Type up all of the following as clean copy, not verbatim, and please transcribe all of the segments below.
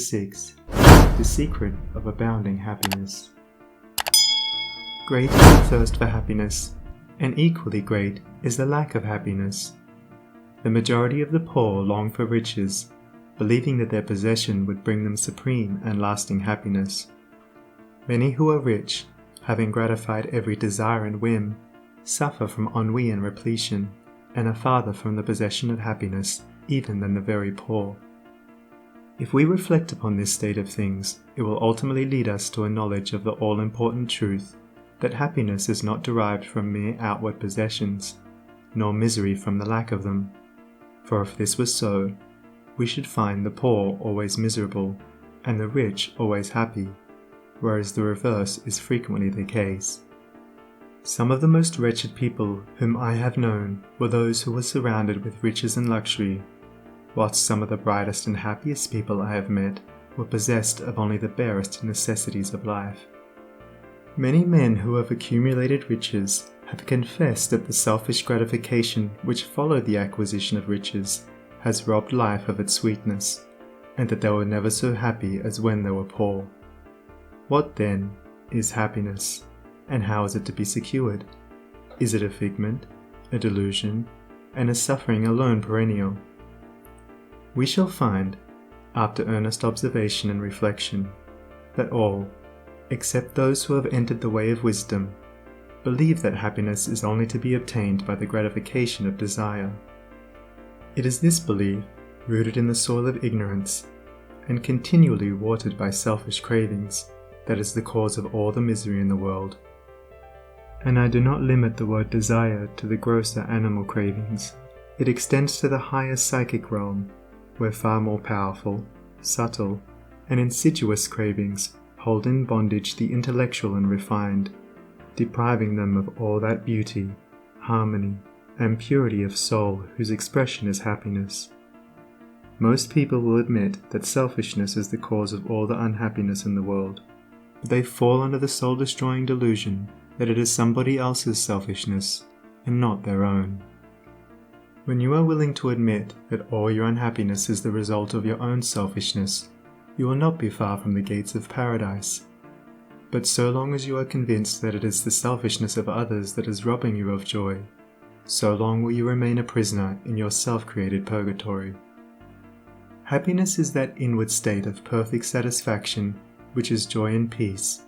6. The secret of abounding happiness. Great is the thirst for happiness, and equally great is the lack of happiness. The majority of the poor long for riches, believing that their possession would bring them supreme and lasting happiness. Many who are rich, having gratified every desire and whim, suffer from ennui and repletion, and are farther from the possession of happiness even than the very poor. If we reflect upon this state of things, it will ultimately lead us to a knowledge of the all-important truth that happiness is not derived from mere outward possessions, nor misery from the lack of them. For if this was so, we should find the poor always miserable, and the rich always happy, whereas the reverse is frequently the case. Some of the most wretched people whom I have known were those who were surrounded with riches and luxury, whilst some of the brightest and happiest people I have met were possessed of only the barest necessities of life. Many men who have accumulated riches have confessed that the selfish gratification which followed the acquisition of riches has robbed life of its sweetness, and that they were never so happy as when they were poor. What then is happiness, and how is it to be secured? Is it a figment, a delusion, and a suffering alone perennial? We shall find, after earnest observation and reflection, that all, except those who have entered the way of wisdom, believe that happiness is only to be obtained by the gratification of desire. It is this belief, rooted in the soil of ignorance, and continually watered by selfish cravings, that is the cause of all the misery in the world. And I do not limit the word desire to the grosser animal cravings. It extends to the higher psychic realm, where far more powerful, subtle, and insidious cravings hold in bondage the intellectual and refined, depriving them of all that beauty, harmony, and purity of soul whose expression is happiness. Most people will admit that selfishness is the cause of all the unhappiness in the world, but they fall under the soul-destroying delusion that it is somebody else's selfishness and not their own. When you are willing to admit that all your unhappiness is the result of your own selfishness, you will not be far from the gates of paradise. But so long as you are convinced that it is the selfishness of others that is robbing you of joy, so long will you remain a prisoner in your self-created purgatory. Happiness is that inward state of perfect satisfaction which is joy and peace,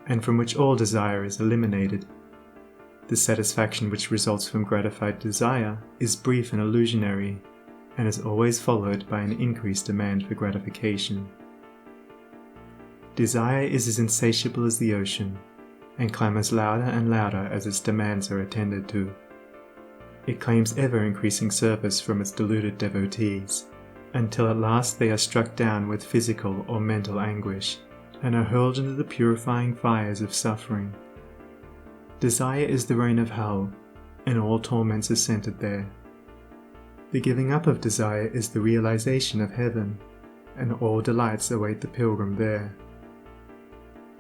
and from which all desire is eliminated. The satisfaction which results from gratified desire is brief and illusionary, and is always followed by an increased demand for gratification. Desire is as insatiable as the ocean, and clamours louder and louder as its demands are attended to. It claims ever-increasing service from its deluded devotees, until at last they are struck down with physical or mental anguish, and are hurled into the purifying fires of suffering. Desire is the reign of hell, and all torments are centered there. The giving up of desire is the realization of heaven, and all delights await the pilgrim there.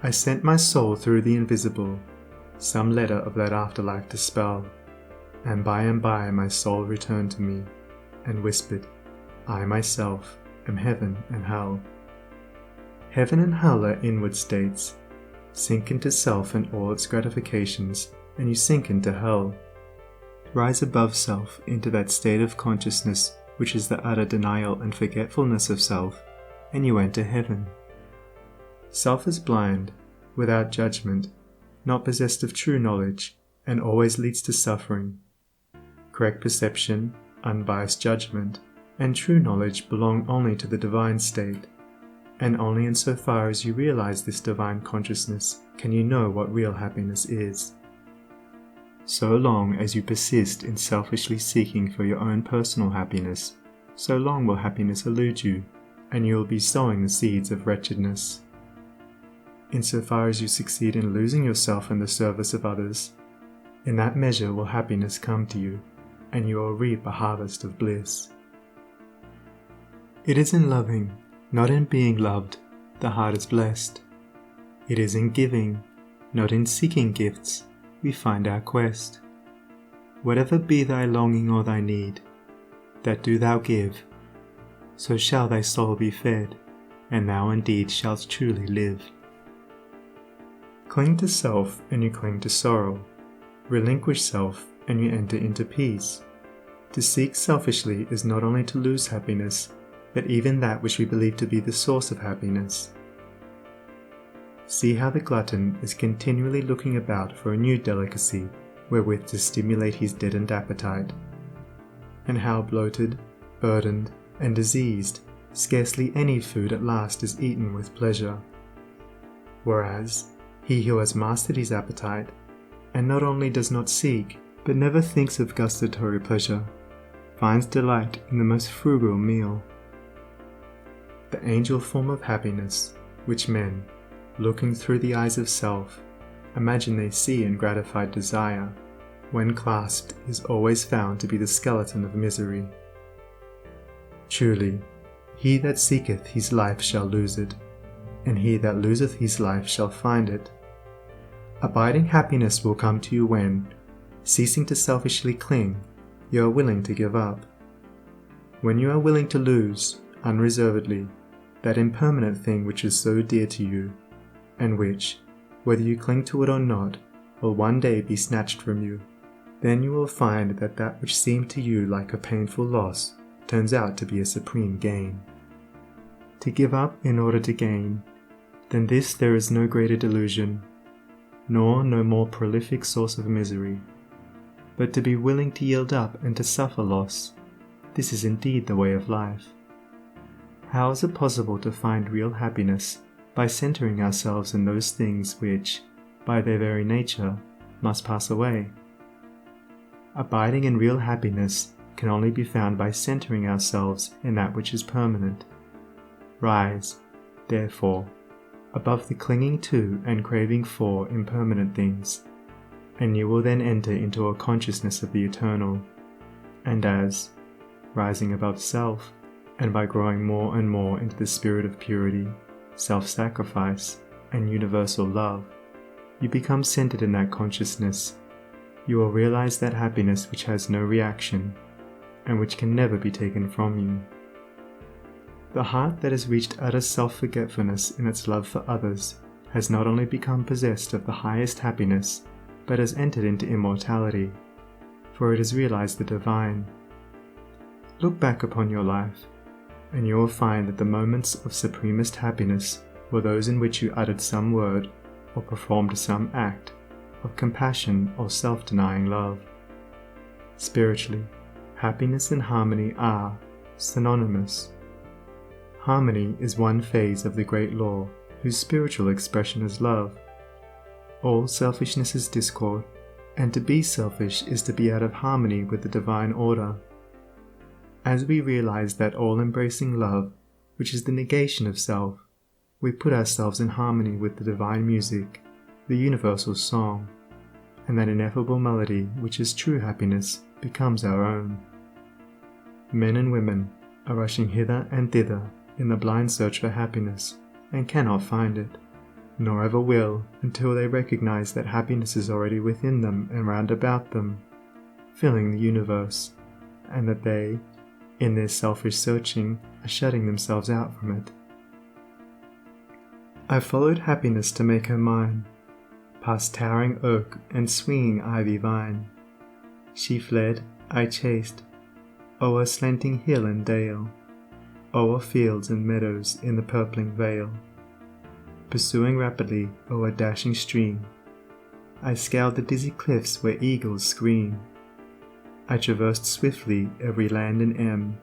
I sent my soul through the invisible, some letter of that afterlife to spell, and by my soul returned to me, and whispered, I myself am heaven and hell. Heaven and hell are inward states. Sink into self and all its gratifications, and you sink into hell. Rise above self into that state of consciousness which is the utter denial and forgetfulness of self, and you enter heaven. Self is blind, without judgment, not possessed of true knowledge, and always leads to suffering. Correct perception, unbiased judgment, and true knowledge belong only to the divine state, and only insofar as you realize this divine consciousness can you know what real happiness is. So long as you persist in selfishly seeking for your own personal happiness, so long will happiness elude you, and you will be sowing the seeds of wretchedness. Insofar as you succeed in losing yourself in the service of others, in that measure will happiness come to you, and you will reap a harvest of bliss. It is in loving, not in being loved, the heart is blessed. It is in giving, not in seeking gifts, we find our quest. Whatever be thy longing or thy need, that do thou give, so shall thy soul be fed, and thou indeed shalt truly live. Cling to self and you cling to sorrow. Relinquish self and you enter into peace. To seek selfishly is not only to lose happiness, but even that which we believe to be the source of happiness. See how the glutton is continually looking about for a new delicacy wherewith to stimulate his deadened appetite, and how bloated, burdened, and diseased, scarcely any food at last is eaten with pleasure. Whereas, he who has mastered his appetite, and not only does not seek, but never thinks of gustatory pleasure, finds delight in the most frugal meal. The angel form of happiness, which men, looking through the eyes of self, imagine they see in gratified desire, when clasped is always found to be the skeleton of misery. Truly, he that seeketh his life shall lose it, and he that loseth his life shall find it. Abiding happiness will come to you when, ceasing to selfishly cling, you are willing to give up. When you are willing to lose, unreservedly, that impermanent thing which is so dear to you, and which, whether you cling to it or not, will one day be snatched from you, then you will find that that which seemed to you like a painful loss turns out to be a supreme gain. To give up in order to gain, than this there is no greater delusion, nor no more prolific source of misery. But to be willing to yield up and to suffer loss, this is indeed the way of life. How is it possible to find real happiness by centering ourselves in those things which, by their very nature, must pass away? Abiding in real happiness can only be found by centering ourselves in that which is permanent. Rise, therefore, above the clinging to and craving for impermanent things, and you will then enter into a consciousness of the eternal, and as, rising above self, and by growing more and more into the spirit of purity, self-sacrifice, and universal love, you become centered in that consciousness, you will realize that happiness which has no reaction, and which can never be taken from you. The heart that has reached utter self-forgetfulness in its love for others has not only become possessed of the highest happiness, but has entered into immortality, for it has realized the divine. Look back upon your life, and you will find that the moments of supremest happiness were those in which you uttered some word or performed some act of compassion or self-denying love. Spiritually, happiness and harmony are synonymous. Harmony is one phase of the great law whose spiritual expression is love. All selfishness is discord, and to be selfish is to be out of harmony with the divine order. As we realize that all-embracing love, which is the negation of self, we put ourselves in harmony with the divine music, the universal song, and that ineffable melody which is true happiness becomes our own. Men and women are rushing hither and thither in the blind search for happiness, and cannot find it, nor ever will until they recognize that happiness is already within them and round about them, filling the universe, and that they, in their selfish searching, are shutting themselves out from it. I followed happiness to make her mine, past towering oak and swinging ivy vine. She fled, I chased, o'er slanting hill and dale, o'er fields and meadows in the purpling vale. Pursuing rapidly o'er dashing stream, I scaled the dizzy cliffs where eagles scream. I traversed swiftly every land and em,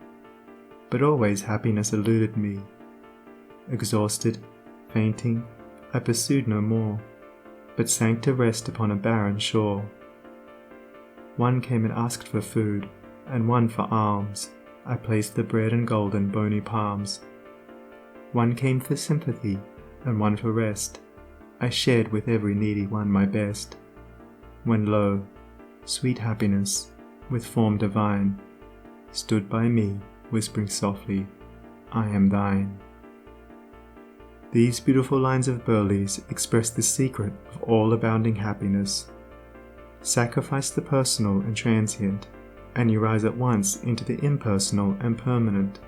but always happiness eluded me. Exhausted, fainting, I pursued no more, but sank to rest upon a barren shore. One came and asked for food, and one for alms. I placed the bread and gold in bony palms. One came for sympathy, and one for rest. I shared with every needy one my best. When lo, sweet happiness, with form divine, stood by me, whispering softly, I am thine. These beautiful lines of Burleigh's express the secret of all abounding happiness. Sacrifice the personal and transient, and you rise at once into the impersonal and permanent.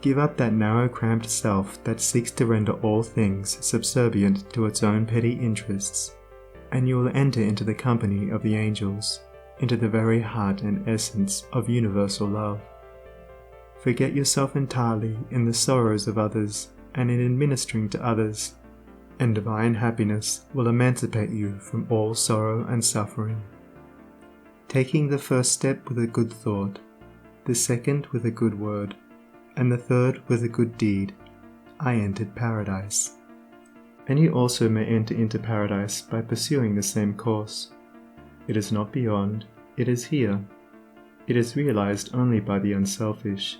Give up that narrow, cramped self that seeks to render all things subservient to its own petty interests, and you will enter into the company of the angels, into the very heart and essence of universal love. Forget yourself entirely in the sorrows of others and in administering to others, and divine happiness will emancipate you from all sorrow and suffering. Taking the first step with a good thought, the second with a good word, and the third with a good deed, I entered paradise. And you also may enter into paradise by pursuing the same course. It is not beyond, it is here. It is realized only by the unselfish.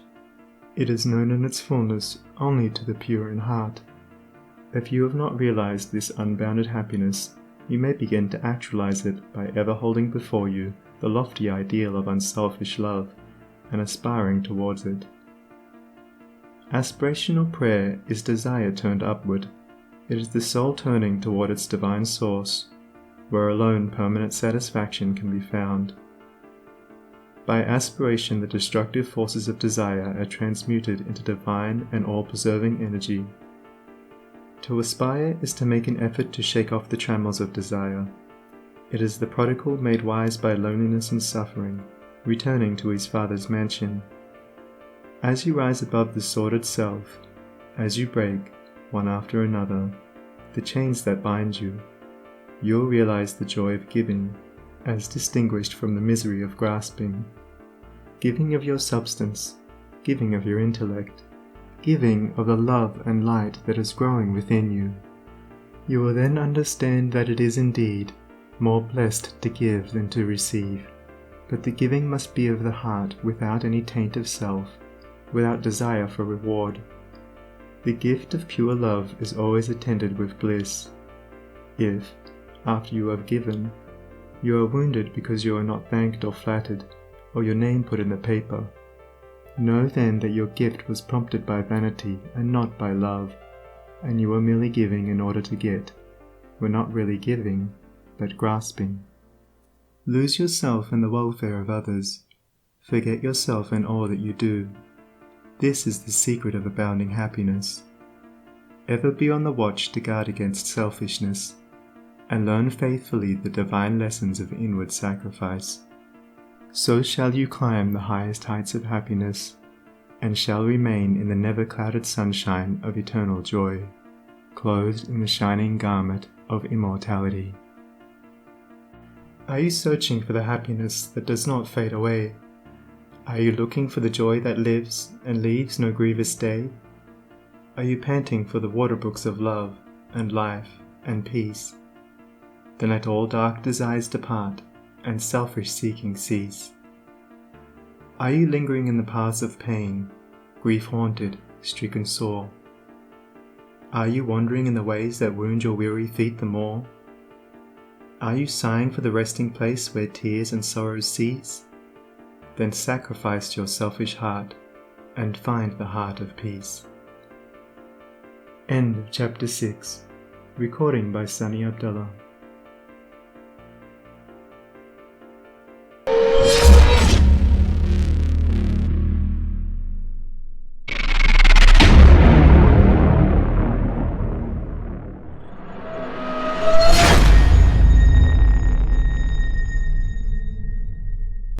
It is known in its fullness only to the pure in heart. If you have not realized this unbounded happiness, you may begin to actualize it by ever holding before you the lofty ideal of unselfish love and aspiring towards it. Aspirational prayer is desire turned upward. It is the soul turning toward its divine source, where alone permanent satisfaction can be found. By aspiration, the destructive forces of desire are transmuted into divine and all-preserving energy. To aspire is to make an effort to shake off the trammels of desire. It is the prodigal made wise by loneliness and suffering, returning to his Father's mansion. As you rise above the sordid self, as you break, one after another, the chains that bind you, you'll realize the joy of giving, as distinguished from the misery of grasping. Giving of your substance, giving of your intellect, giving of the love and light that is growing within you. You will then understand that it is indeed more blessed to give than to receive, but the giving must be of the heart without any taint of self, without desire for reward. The gift of pure love is always attended with bliss. If, after you have given, you are wounded because you are not thanked or flattered, or your name put in the paper, know then that your gift was prompted by vanity and not by love, and you were merely giving in order to get, were not really giving, but grasping. Lose yourself in the welfare of others. Forget yourself in all that you do. This is the secret of abounding happiness. Ever be on the watch to guard against selfishness, and learn faithfully the divine lessons of inward sacrifice. So shall you climb the highest heights of happiness, and shall remain in the never-clouded sunshine of eternal joy, clothed in the shining garment of immortality. Are you searching for the happiness that does not fade away? Are you looking for the joy that lives and leaves no grievous day? Are you panting for the waterbrooks of love and life and peace? Then let all dark desires depart and selfish seeking cease. Are you lingering in the paths of pain, grief-haunted, stricken sore? Are you wandering in the ways that wound your weary feet the more? Are you sighing for the resting place where tears and sorrows cease? Then sacrifice your selfish heart and find the heart of peace. End of Chapter 6. Recording by Sunny Abdullah.